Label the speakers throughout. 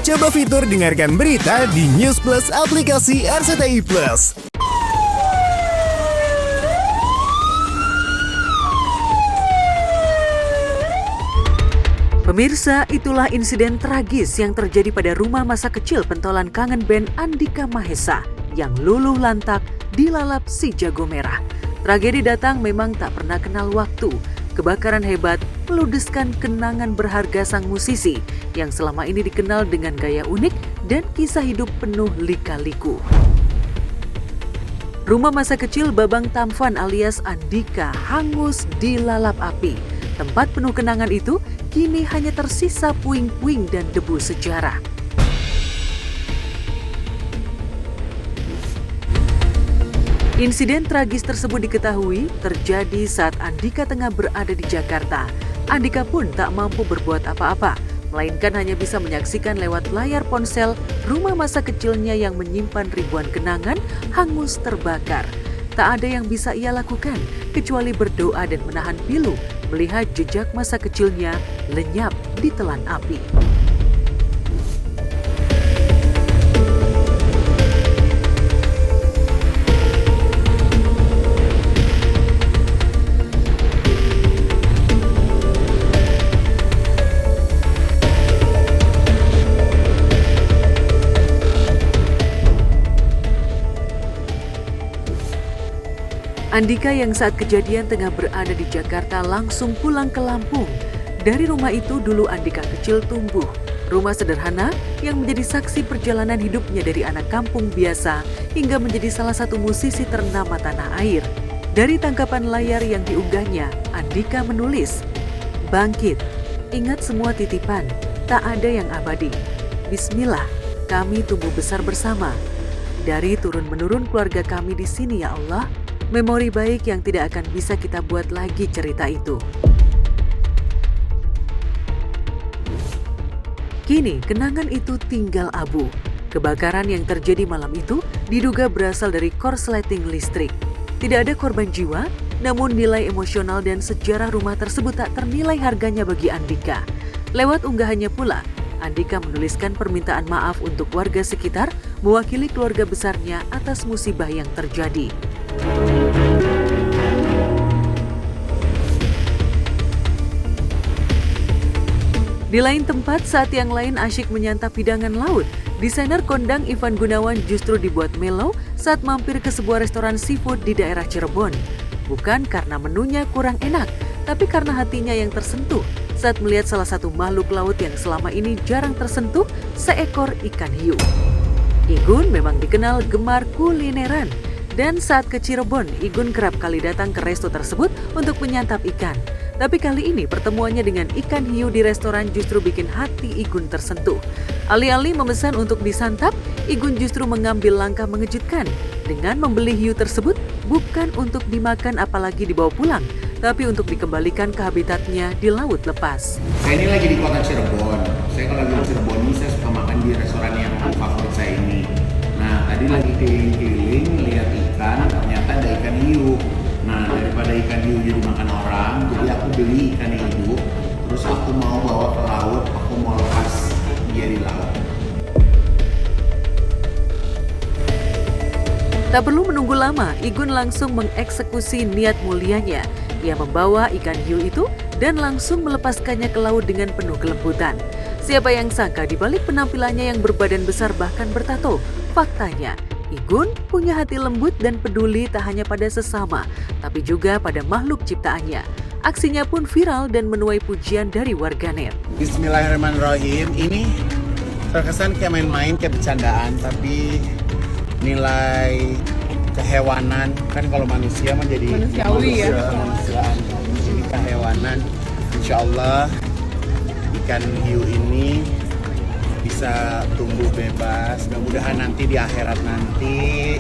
Speaker 1: Coba fitur dengarkan berita di News Plus aplikasi RCTI Plus.
Speaker 2: Pemirsa, itulah insiden tragis yang terjadi pada rumah masa kecil pentolan kangen band Andika Mahesa yang luluh lantak dilalap si jago merah. Tragedi datang memang tak pernah kenal waktu. Kebakaran hebat meludeskan kenangan berharga sang musisi yang selama ini dikenal dengan gaya unik dan kisah hidup penuh lika-liku. Rumah masa kecil Babang Tampan alias Andika hangus dilalap api. Tempat penuh kenangan itu kini hanya tersisa puing-puing dan debu sejarah. Insiden tragis tersebut diketahui terjadi saat Andika tengah berada di Jakarta. Andika pun tak mampu berbuat apa-apa, melainkan hanya bisa menyaksikan lewat layar ponsel rumah masa kecilnya yang menyimpan ribuan kenangan hangus terbakar. Tak ada yang bisa ia lakukan kecuali berdoa dan menahan pilu melihat jejak masa kecilnya lenyap ditelan api. Andika yang saat kejadian tengah berada di Jakarta langsung pulang ke Lampung. Dari rumah itu dulu Andika kecil tumbuh. Rumah sederhana yang menjadi saksi perjalanan hidupnya dari anak kampung biasa hingga menjadi salah satu musisi ternama tanah air. Dari tangkapan layar yang diunggahnya, Andika menulis, "Bangkit, ingat semua titipan, tak ada yang abadi. Bismillah, kami tumbuh besar bersama. Dari turun-menurun keluarga kami di sini ya Allah, memori baik yang tidak akan bisa kita buat lagi cerita itu." Kini kenangan itu tinggal abu. Kebakaran yang terjadi malam itu diduga berasal dari korsleting listrik. Tidak ada korban jiwa, namun nilai emosional dan sejarah rumah tersebut tak ternilai harganya bagi Andika. Lewat unggahannya pula, Andika menuliskan permintaan maaf untuk warga sekitar mewakili keluarga besarnya atas musibah yang terjadi. Di lain tempat, saat yang lain asyik menyantap hidangan laut, desainer kondang Ivan Gunawan justru dibuat melo saat mampir ke sebuah restoran seafood di daerah Cirebon. Bukan karena menunya kurang enak, tapi karena hatinya yang tersentuh saat melihat salah satu makhluk laut yang selama ini jarang tersentuh, seekor ikan hiu. Igun memang dikenal gemar kulineran. Dan saat ke Cirebon, Igun kerap kali datang ke resto tersebut untuk menyantap ikan. Tapi kali ini pertemuannya dengan ikan hiu di restoran justru bikin hati Igun tersentuh. Alih-alih memesan untuk disantap, Igun justru mengambil langkah mengejutkan dengan membeli hiu tersebut bukan untuk dimakan apalagi dibawa pulang, tapi untuk dikembalikan ke habitatnya di laut lepas.
Speaker 3: Saya ini lagi di kota Cirebon. Saya kalau lagi di Cirebon ini saya suka makan di restoran yang favorit saya ini. Nah, tadi lagi keliling-keliling lihat ikan, ternyata ada ikan hiu. Nah, daripada ikan hiu jadi makan orang, jadi aku beli ikan hiu, terus aku mau bawa ke laut, aku mau lepas dia di laut.
Speaker 2: Tak perlu menunggu lama, Igun langsung mengeksekusi niat mulianya. Ia membawa ikan hiu itu dan langsung melepaskannya ke laut dengan penuh kelembutan. Siapa yang sangka di balik penampilannya yang berbadan besar bahkan bertato, faktanya Igun punya hati lembut dan peduli tak hanya pada sesama, tapi juga pada makhluk ciptaannya. Aksinya pun viral dan menuai pujian dari warganet.
Speaker 3: Bismillahirrahmanirrahim. Ini terkesan kayak main-main, kayak bercandaan, tapi nilai kehewanan, kan kalau manusia menjadi
Speaker 4: manusiawi ya.
Speaker 3: Kemanusiaan, jadi kehewanan. Insya Allah ikan hiu ini bisa tumbuh bebas. Mudah-mudahan nanti di akhirat nanti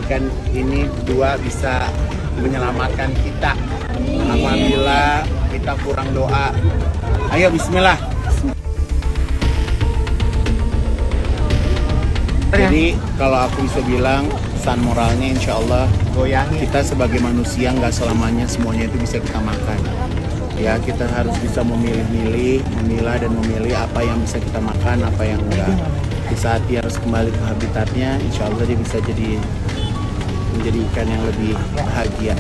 Speaker 3: ikan ini berdua bisa menyelamatkan kita apabila kita kurang doa. Ayo bismillah. Jadi kalau aku bisa bilang pesan moralnya insya Allah kita sebagai manusia nggak selamanya semuanya itu bisa kita makan.
Speaker 4: Ya, kita harus bisa memilih-milih, memilah dan memilih apa yang bisa kita makan, apa yang enggak. Di saat dia harus kembali ke habitatnya, insya Allah dia bisa menjadi ikan yang lebih bahagia.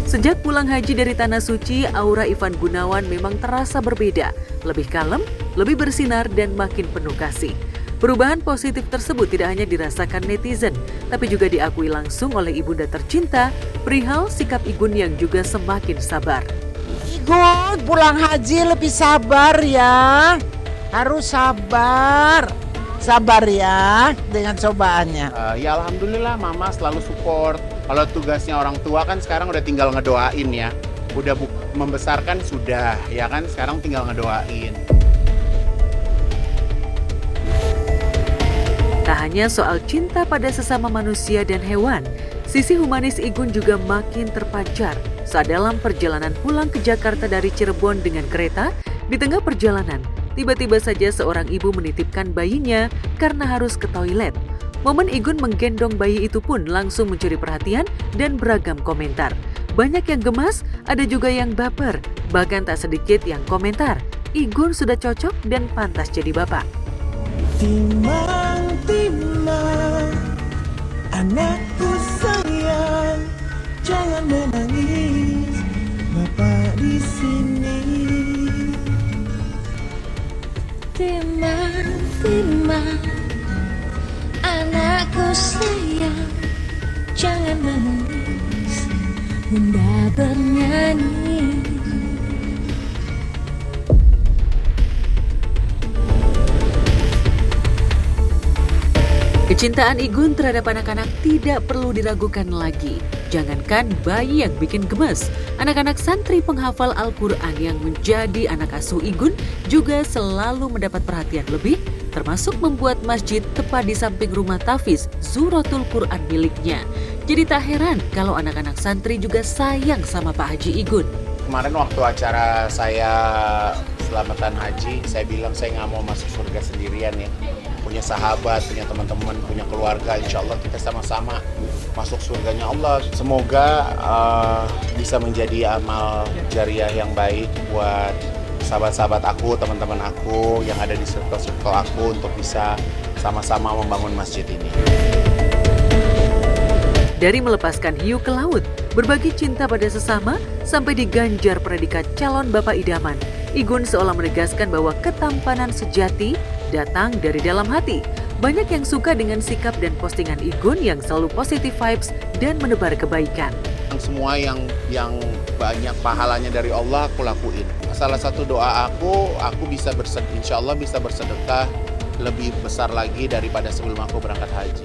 Speaker 2: Sejak pulang haji dari Tanah Suci, aura Ivan Gunawan memang terasa berbeda, lebih kalem, lebih bersinar, dan makin penuh kasih. Perubahan positif tersebut tidak hanya dirasakan netizen, tapi juga diakui langsung oleh ibunda tercinta, perihal sikap Igun yang juga semakin sabar.
Speaker 5: Igun, pulang haji lebih sabar ya. Harus sabar. Sabar ya dengan cobaannya.
Speaker 4: Ya alhamdulillah mama selalu support. Kalau tugasnya orang tua kan sekarang udah tinggal ngedoain ya. Udah membesarkan sudah, ya kan sekarang tinggal ngedoain.
Speaker 2: Tak hanya soal cinta pada sesama manusia dan hewan, sisi humanis Igun juga makin terpancar saat dalam perjalanan pulang ke Jakarta dari Cirebon dengan kereta. Di tengah perjalanan, tiba-tiba saja seorang ibu menitipkan bayinya karena harus ke toilet. Momen Igun menggendong bayi itu pun langsung mencuri perhatian dan beragam komentar. Banyak yang gemas, ada juga yang baper, bahkan tak sedikit yang komentar, Igun sudah cocok dan pantas jadi bapak.
Speaker 6: Timang, timang, anakku sayang, jangan menangis, Bapak di sini.
Speaker 7: Timang, timang, anakku sayang, jangan menangis, Bunda bernyanyi.
Speaker 2: Kecintaan Igun terhadap anak-anak tidak perlu diragukan lagi. Jangankan bayi yang bikin gemes, anak-anak santri penghafal Al-Quran yang menjadi anak asuh Igun juga selalu mendapat perhatian lebih, termasuk membuat masjid tepat di samping rumah tahfiz Zuratul Quran miliknya. Jadi tak heran kalau anak-anak santri juga sayang sama Pak Haji Igun.
Speaker 4: Kemarin waktu acara saya selamatan haji, saya bilang saya nggak mau masuk surga sendirian ya. Punya sahabat, punya teman-teman, punya keluarga, insya Allah kita sama-sama masuk surganya Allah. Semoga bisa menjadi amal jariah yang baik buat sahabat-sahabat aku, teman-teman aku yang ada di circle-circle aku untuk bisa sama-sama membangun masjid ini.
Speaker 2: Dari melepaskan hiu ke laut, berbagi cinta pada sesama, sampai diganjar predikat calon bapak idaman, Igun seolah menegaskan bahwa ketampanan sejati datang dari dalam hati. Banyak yang suka dengan sikap dan postingan Igun yang selalu positive vibes dan menebar kebaikan.
Speaker 4: Semua yang banyak pahalanya dari Allah aku lakuin. Salah satu doa aku bisa insya Allah bisa bersedekah lebih besar lagi daripada sebelum aku berangkat haji.